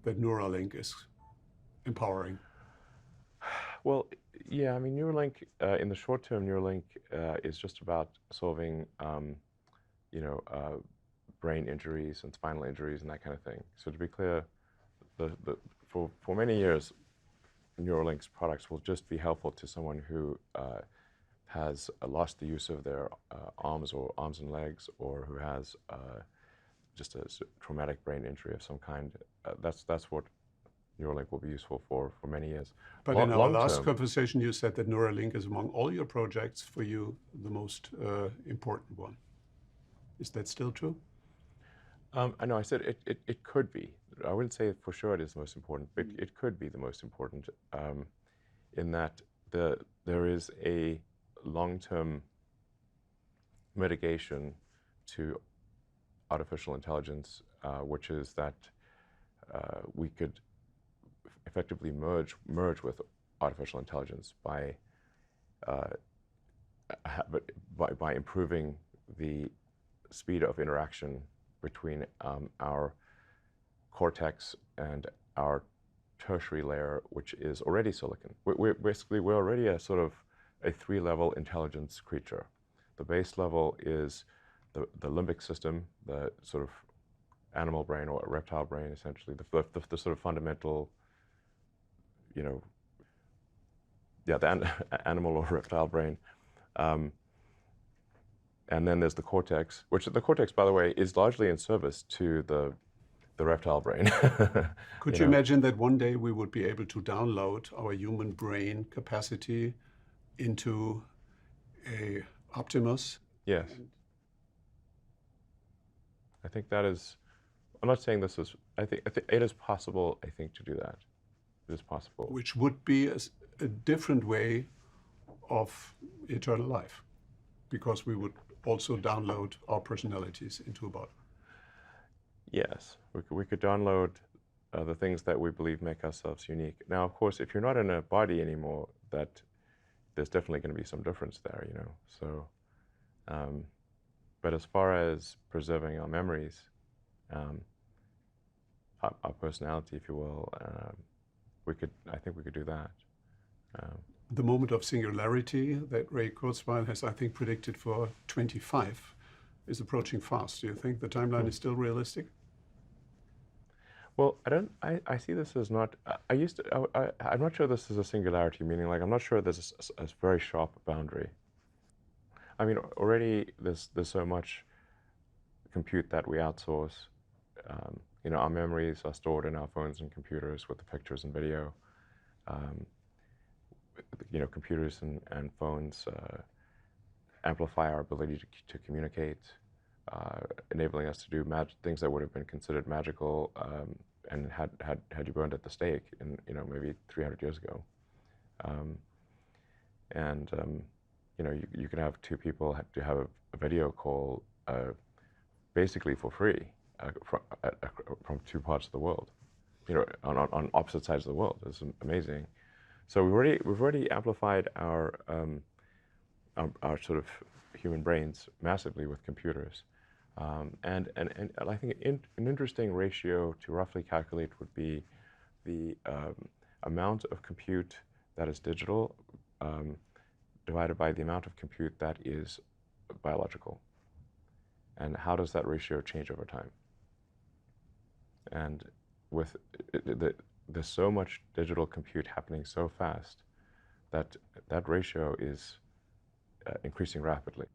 that Neuralink is empowering? Well, yeah, I mean, Neuralink, in the short term, Neuralink is just about solving, you know, brain injuries and spinal injuries and that kind of thing. So to be clear, for many years, Neuralink's products will just be helpful to someone who has lost the use of their arms or arms and legs, or who has just a traumatic brain injury of some kind. That's what Neuralink will be useful for many years. But in our Long last term, conversation, you said that Neuralink is among all your projects for you the most important one. Is that still true? I know I said it could be. I wouldn't say for sure it is the most important, but it could be the most important, in that there is a long-term mitigation to artificial intelligence, which is that we could effectively merge with artificial intelligence by improving the speed of interaction between our cortex and our tertiary layer, which is already silicon. We're already a sort of a three-level intelligence creature. The base level is the limbic system, the sort of animal brain or reptile brain, essentially, the sort of fundamental, you know, yeah, the animal or reptile brain. And then there's the cortex, which the cortex, by the way, is largely in service to the reptile brain. Could you imagine that one day we would be able to download our human brain capacity into a Optimus? Yes. I think that is, I'm not saying this is, I think it is possible, I think, to do that. It is possible. Which would be a different way of eternal life, because we would also download our personalities into a body. Yes, we could download the things that we believe make ourselves unique. Now, of course, if you're not in a body anymore, that there's definitely going to be some difference there, you know. So, but as far as preserving our memories, our personality, if you will, I think we could do that. The moment of singularity that Ray Kurzweil has, I think, predicted for 25 is approaching fast. Do you think the timeline is still realistic? Well, I see this as not, I'm not sure this is a singularity, meaning like, I'm not sure there's a very sharp boundary. I mean, already there's so much compute that we outsource. You know, our memories are stored in our phones and computers with the pictures and video. You know, computers and phones amplify our ability to communicate, enabling us to do things that would have been considered magical and had you burned at the stake in, you know, maybe 300 years ago. You know, you can have two people to have a video call basically for free from two parts of the world, you know, on opposite sides of the world. It's amazing. So we've already amplified our sort of human brains massively with computers, and I think an interesting ratio to roughly calculate would be the amount of compute that is digital divided by the amount of compute that is biological, and how does that ratio change over time? And with there's so much digital compute happening so fast that that ratio is increasing rapidly.